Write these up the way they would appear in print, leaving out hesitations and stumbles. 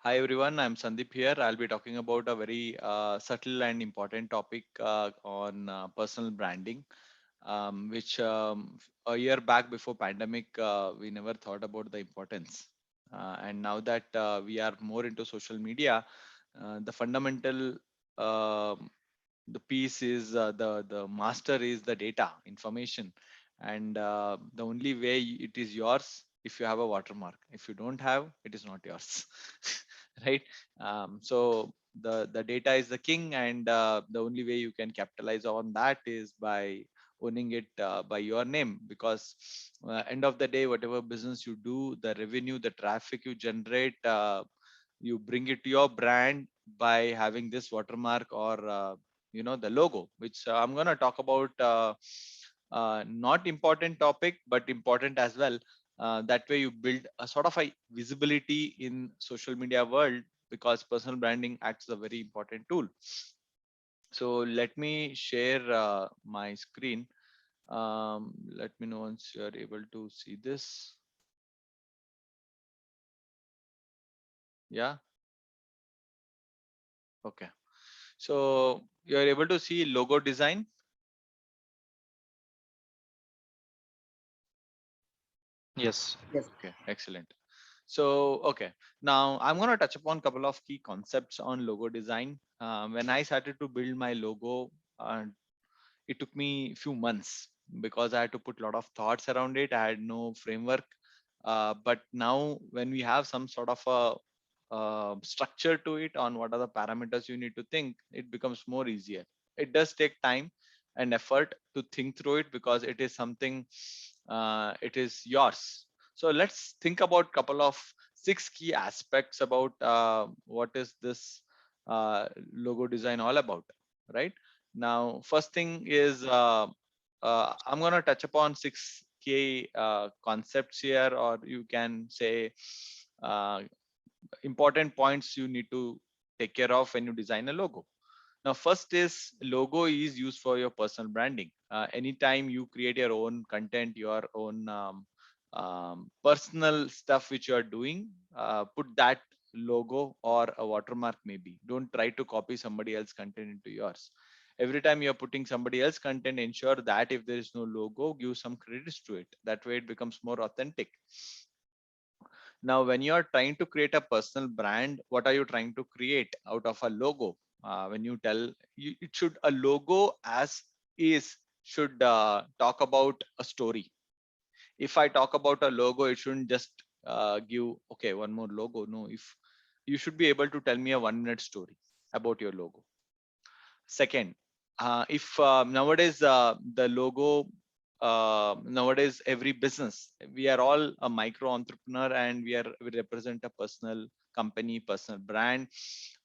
Hi everyone, I'm Sandeep here. I'll be talking about a very subtle and important topic on personal branding, which a year back before pandemic we never thought about the importance. And now that we are more into social media, the fundamental the piece is the master is the data information, and the only way it is yours if you have a watermark. If you don't have, it is not yours. Right. So the data is the king, and the only way you can capitalize on that is by owning it by your name, because end of the day, whatever business you do, the revenue, the traffic you generate, you bring it to your brand by having this watermark, or the logo, which I'm going to talk about. Not important topic, but important as well. That way you build a sort of a visibility in social media world, because personal branding acts as a very important tool. So let me share my screen. Let me know once you are able to see this. Yeah. Okay. So you are able to see logo design. Yes. Yes. Okay, excellent. So, okay, now I'm going to touch upon a couple of key concepts on logo design. When I started to build my logo, it took me a few months because I had to put a lot of thoughts around it. I had no framework. But now, when we have some sort of a structure to it on what are the parameters you need to think, it becomes more easier. It does take time and effort to think through it, because it is something, it is yours. So let's think about couple of six key aspects about what is this logo design all about, right? Now, first thing is, I'm going to touch upon six key concepts here, or you can say uh, important points you need to take care of when you design a logo. Now, first is logo is used for your personal branding. Anytime you create your own content, your own personal stuff which you are doing, put that logo or a watermark maybe. Don't try to copy somebody else content into yours. Every time you're putting somebody else content, ensure that if there is no logo, give some credits to it. That way it becomes more authentic. Now, when you are trying to create a personal brand, what are you trying to create out of a logo? When you tell you, it should a logo as is should talk about a story. If I talk about a logo, it shouldn't just give okay one more logo. No, if you should be able to tell me a 1 minute story about your logo. Second, if nowadays the logo, nowadays every business, we are all a micro entrepreneur, and we represent a personal company, personal brand.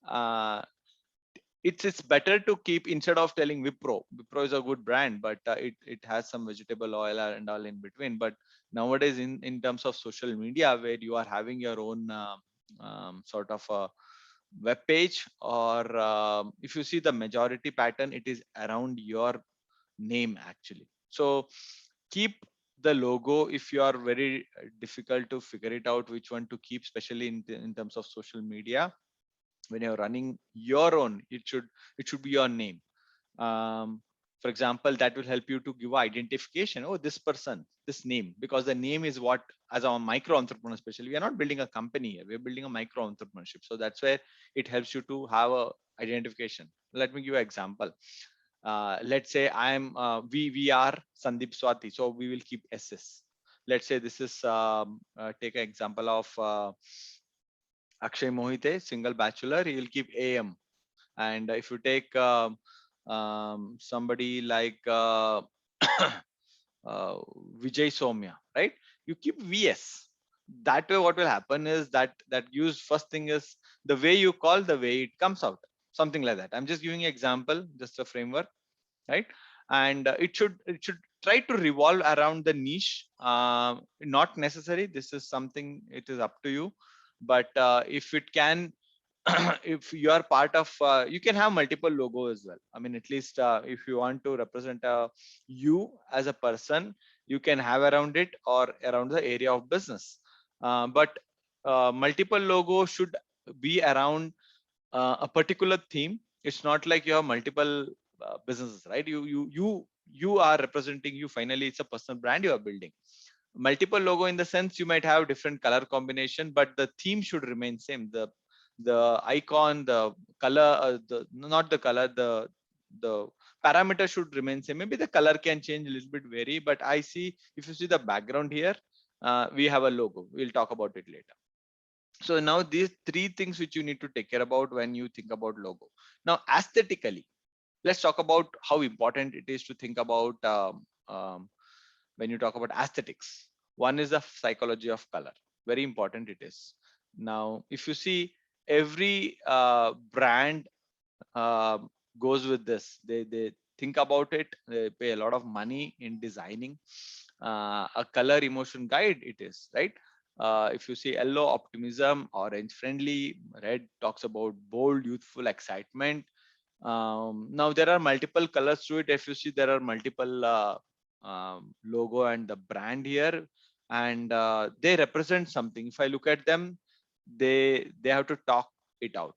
Uh, it's better to keep, instead of telling Wipro. Wipro is a good brand, but it has some vegetable oil and all in between. But nowadays, in terms of social media, where you are having your own sort of a web page, or if you see the majority pattern, it is around your name actually. So keep the logo. If you are very difficult to figure it out which one to keep, especially in terms of social media, when you're running your own, it should be your name. um, for example, that will help you to give identification. Oh, this person, this name, because the name is what, as a micro entrepreneur especially, we are not building a company here, we're building a micro entrepreneurship. So that's where it helps you to have a identification. Let me give you an example. Let's say we are Sandeep Swati, so we will keep SS. Let's say this is take an example of Akshay Mohite, single bachelor, he will keep AM. And if you take somebody like uh, Vijay Somya, right? You keep VS. That way, what will happen is that use first thing is the way you call, the way it comes out, something like that. I'm just giving you example, just a framework, right? And it should try to revolve around the niche. Not necessary. This is something, it is up to you. But if it can, if you are part of, you can have multiple logo as well. I mean, at least if you want to represent you as a person, you can have around it or around the area of business. But multiple logo should be around a particular theme. It's not like you have multiple businesses, right? You are representing you. Finally, it's a personal brand you are building. Multiple logo in the sense you might have different color combination, but the theme should remain same. The icon, the color, the not the color, the parameter should remain same. Maybe the color can change a little bit, vary, but I see if you see the background here, we have a logo. We'll talk about it later. So now these three things which you need to take care about when you think about logo. Now aesthetically, let's talk about how important it is to think about when you talk about aesthetics. One is the psychology of color. Very important it is. Now if you see, every brand uh, goes with this. They think about it. They pay a lot of money in designing a color emotion guide. It is right. If you see yellow, optimism; orange, friendly; red talks about bold, youthful, excitement. Now there are multiple colors to it. If you see, there are multiple logo and the brand here, and they represent something. If I look at them, they have to talk it out,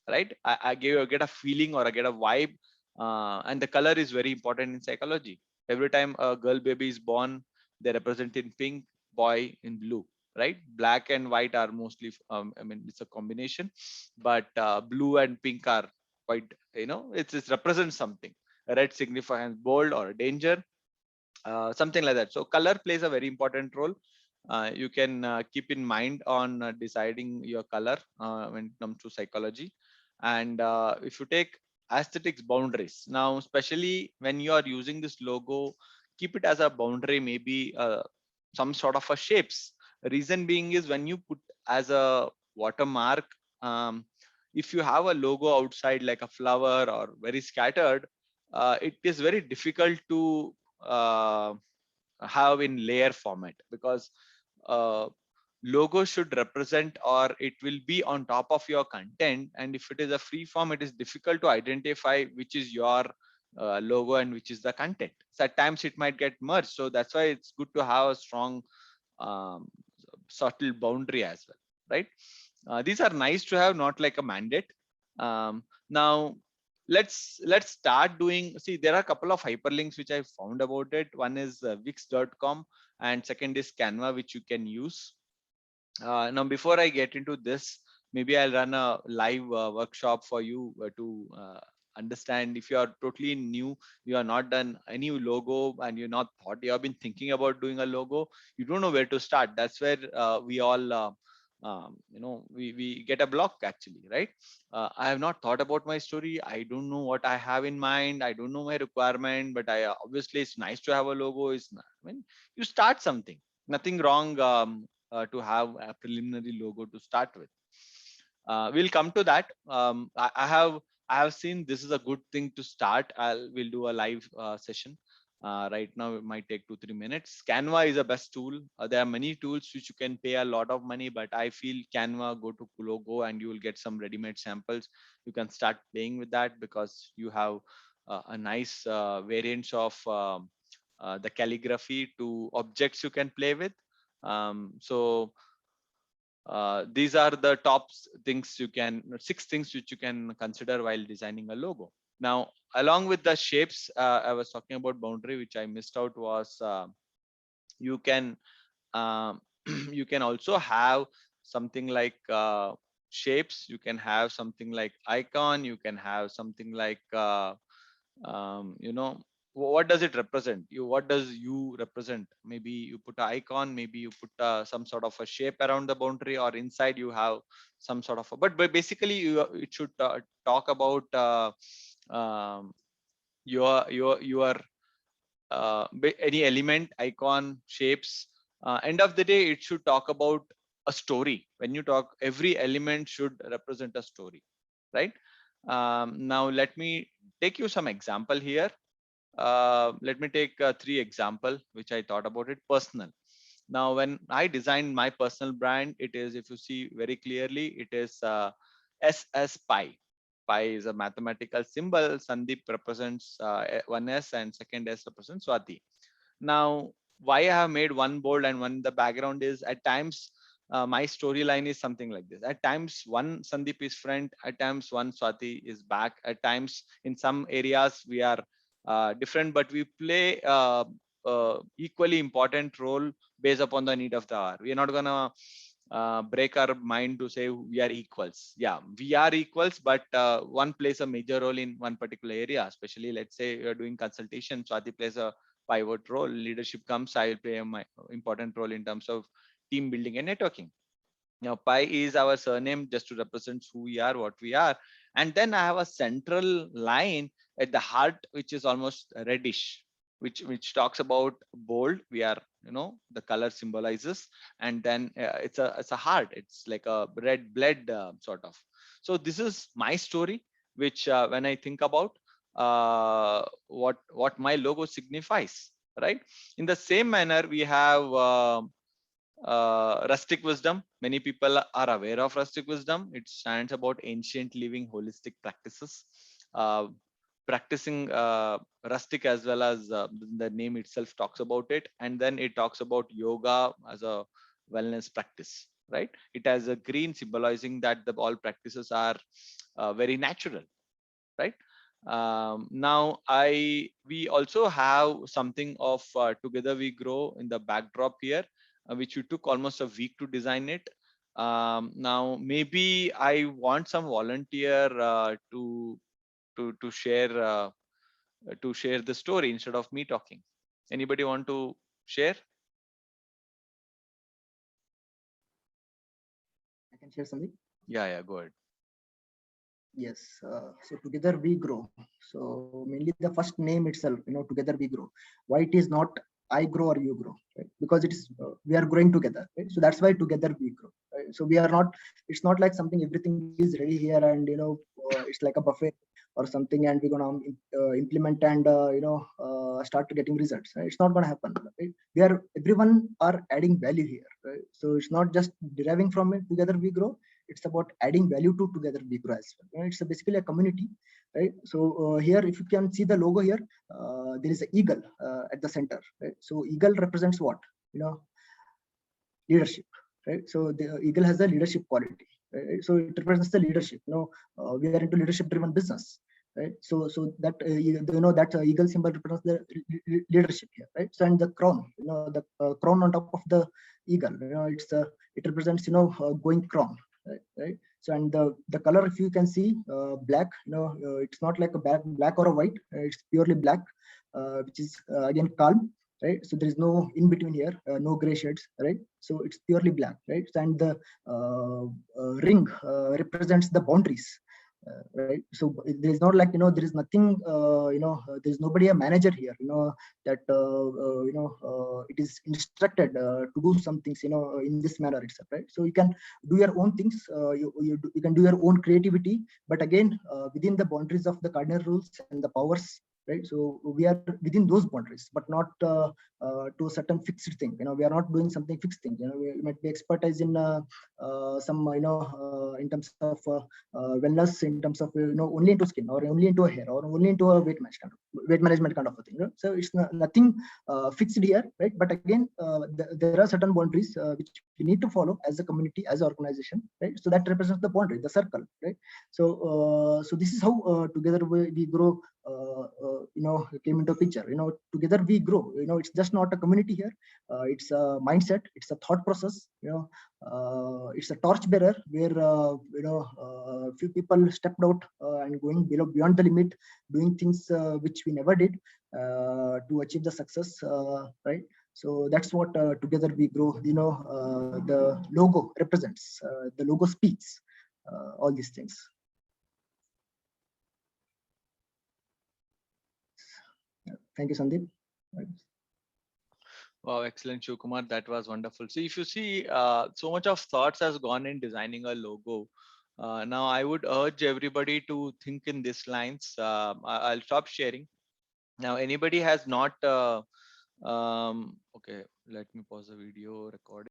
right? I get a feeling or I get a vibe, and the color is very important in psychology. Every time a girl baby is born, they represent in pink, boy in blue, right? Black and white are mostly, I mean, it's a combination, but blue and pink are quite, it represents something. Red signifies bold or danger, something like that. So color plays a very important role. You can keep in mind on deciding your color when it comes to psychology. And if you take aesthetics boundaries, now especially when you are using this logo, keep it as a boundary, maybe some sort of a shapes. Reason being is, when you put as a watermark, um, if you have a logo outside like a flower or very scattered, it is very difficult to uh, have in layer format, because uh, logo should represent, or it will be on top of your content, and if it is a free form, it is difficult to identify which is your logo and which is the content. So at times it might get merged, so that's why it's good to have a strong um, subtle boundary as well, right? These are nice to have, not like a mandate. Now let's start doing. See, there are a couple of hyperlinks which I found about it. One is wix.com, and second is Canva, which you can use. Now before I get into this, maybe I'll run a live workshop for you to understand. If you are totally new, you are not done any logo, and you're not thought, you have been thinking about doing a logo, you don't know where to start. That's where we all we get a block actually, right? I have not thought about my story. I don't know what I have in mind. I don't know my requirement, but I obviously it's nice to have a logo. I mean, you start something, nothing wrong to have a preliminary logo to start with. We'll come to that. I have seen this is a good thing to start. We'll do a live session. Right now it might take 2-3 minutes. Canva is the best tool. There are many tools which you can pay a lot of money, but I feel Canva, go to logo and you will get some ready-made samples. You can start playing with that, because you have a nice variants of the calligraphy to objects you can play with. So these are the things you can, 6 things which you can consider while designing a logo. Now along with the shapes, I was talking about boundary, which I missed out, was you can um, you can also have something like shapes. You can have something like icon. You can have something like what does it represent? What does you represent? Maybe you put an icon, maybe you put some sort of a shape around the boundary, or inside you have some sort of a, but basically it should talk about um, your any element, icon, shapes. End of the day, it should talk about a story. When you talk, every element should represent a story, right? Now let me take you some example here. Let me take 3 example which I thought about it. Personal. Now when I designed my personal brand, it is, if you see very clearly, it is SS pi. Pi is a mathematical symbol. Sandeep represents one S, and second S represents Swati. Now why I have made one bold and one the background is, at times my storyline is something like this. At times, one Sandeep is front. At times, one Swati is back. At times, in some areas, we are different, but we play equally important role based upon the need of the hour. We are not gonna break our mind to say we are equals. Yeah, we are equals, but one plays a major role in one particular area. Especially, let's say you're doing consultation, Swati plays a pivot role. Leadership comes, I will play a important role in terms of team building and networking. Now, Pi is our surname just to represent who we are, what we are. And then I have a central line at the heart, which is almost reddish, which talks about bold. We are, the color symbolizes, and then it's a heart. It's like a red blood sort of. So this is my story, which when I think about what my logo signifies, right? In the same manner, we have. Rustic wisdom. Many people are aware of rustic wisdom. It stands about ancient living holistic practices. Uh, Practicing rustic as well as the name itself talks about it. And then it talks about yoga as a wellness practice, right? It has a green symbolizing that the all practices are very natural, right? Now we also have something of together we grow in the backdrop here, which we took almost a week to design it. Now maybe I want some volunteer to share the story instead of me talking. Anybody want to share? I can share something. Yeah, go ahead. Yes. So together we grow. So mainly the first name itself, together we grow. Why it is not I grow or you grow, right? Because it is we are growing together, right? So that's why together we grow. Right? So we are not. It's not like something everything is ready here and it's like a buffet or something, and we're gonna implement and start getting results. Right? It's not gonna happen. Right? Everyone are adding value here. Right? So it's not just deriving from it. Together we grow. It's about adding value to together we grow as well. Right? It's basically a community, right? So here, if you can see the logo here, there is an eagle at the center. Right? So eagle represents what? Leadership, right? So the eagle has a leadership quality. Right? So it represents the leadership. We are into leadership-driven business. Right, so that that eagle symbol represents the leadership here, right? So and the crown, the crown on top of the eagle, it represents going crown, right? So and the color, if you can see, black, it's not like a black or a white, it's purely black, which is again calm, right? So there is no in between here, no gray shades, right? So it's purely black, right? And the ring represents the boundaries. Right, so there is not like there is nothing there is nobody a manager here, that it is instructed to do some things in this manner itself, right? So you can do your own things, you can do your own creativity, but again within the boundaries of the cardinal rules and the powers, right? So we are within those boundaries, but not to a certain fixed thing. We are not doing something fixed thing. We might be expertise in some in terms of wellness, in terms of only into skin or only into hair or only into a weight management kind of a thing. So it's nothing fixed here, right? But again, there are certain boundaries which we need to follow as a community, as an organization, right? So that represents the boundary, the circle, right? So so this is how together we grow came into a picture. Together we grow. It's just not a community here. It's a mindset, it's a thought process. It's a torch bearer where few people stepped out and going beyond the limit, doing things which we never did to achieve the success, right? So that's what together we grow. The logo represents, the logo speaks all these things. Thank you, Sandeep. Wow, excellent, Shivkumar. That was wonderful. So if you see, so much of thoughts has gone in designing a logo. Now, I would urge everybody to think in these lines. I'll stop sharing. Now, anybody has not, okay, let me pause the video recording.